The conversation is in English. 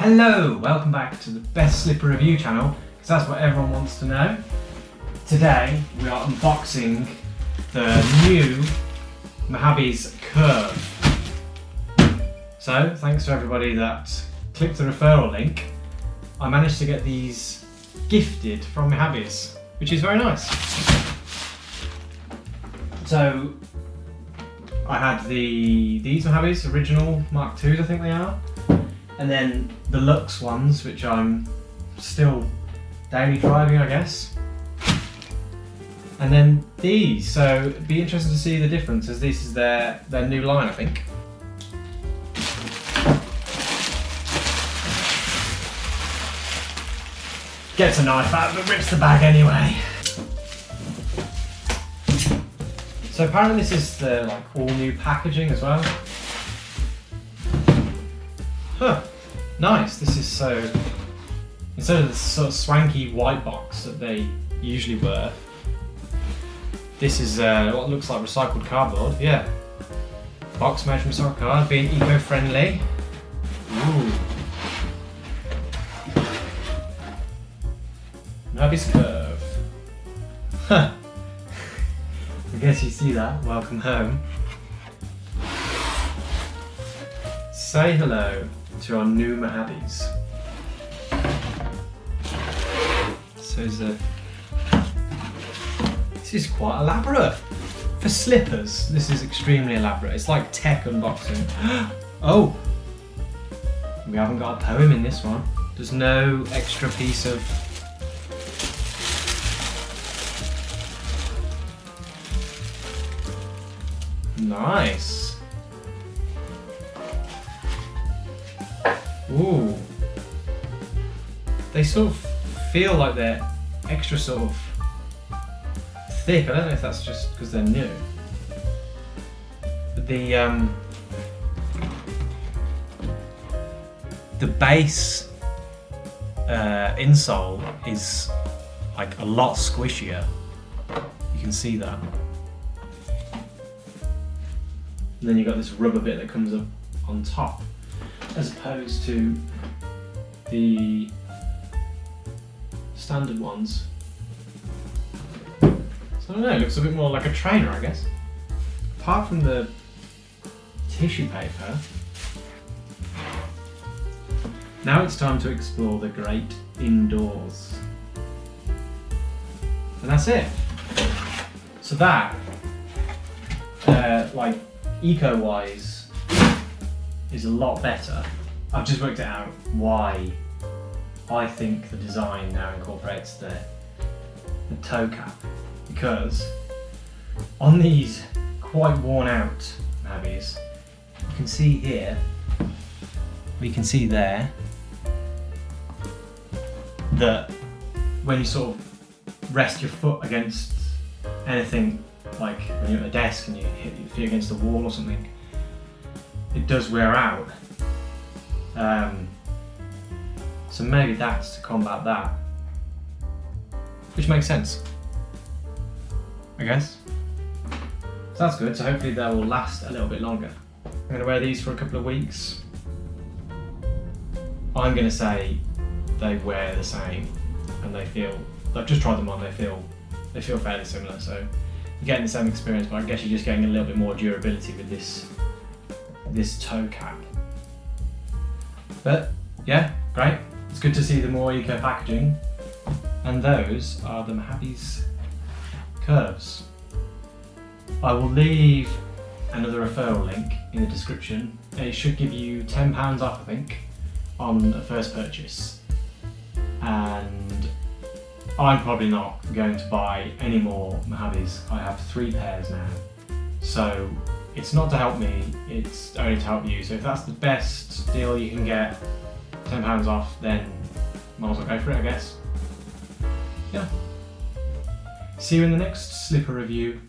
Hello, welcome back to the best slipper review channel, because that's what everyone wants to know. Today we are unboxing the new Mahabis Curve. So thanks to everybody that clicked the referral link, I managed to get these gifted from Mahabis, which is very nice. So I had these Mahabis original Mark IIs, I think they are. And then the Luxe ones, which I'm still daily driving, I guess. And then these, so it'd be interesting to see the difference, as this is their new line, I think. Gets a knife out but rips the bag anyway. So apparently this is the all new packaging as well. Huh, nice. This is so, instead of the sort of swanky white box that they usually were, this is what looks like recycled cardboard. Yeah, box made from recycled card, being eco-friendly. Ooh. Mahabis Curve. Huh. I guess you see that. Welcome home. Say hello to our new Mahabis. So this is quite elaborate. For slippers, this is extremely elaborate. It's like tech unboxing. Oh! We haven't got a poem in this one. There's no extra piece of... Nice! Ooh. They sort of feel like they're extra sort of thick. I don't know if that's just because they're new. But the base insole is like a lot squishier. You can see that. And then you've got this rubber bit that comes up on top, as opposed to the standard ones. So I don't know, it looks a bit more like a trainer, I guess. Apart from the tissue paper, now it's time to explore the great indoors. And that's it. So that, eco-wise, is a lot better. I've just worked it out why I think the design now incorporates the toe cap, because on these quite worn out Mahabis, you can see here, we can see there, that when you sort of rest your foot against anything, like when you're at a desk and you hit your feet against the wall or something, it does wear out. So maybe that's to combat that, which makes sense, I guess. So that's good, so hopefully they will last a little bit longer. I'm going to wear these for a couple of weeks. I'm going to say they wear the same, and they feel, I've just tried them on, they feel fairly similar, so you're getting the same experience, but I guess you're just getting a little bit more durability with this toe cap. But yeah, great. It's good to see the more eco packaging. And those are the Mahabis Curves. I will leave another referral link in the description. It should give you £10 off, I think, on a first purchase. And I'm probably not going to buy any more Mahabis. I have 3 pairs now. So it's not to help me, it's only to help you. So if that's the best deal you can get, £10 off, then might as well go for it, I guess. Yeah. See you in the next slipper review.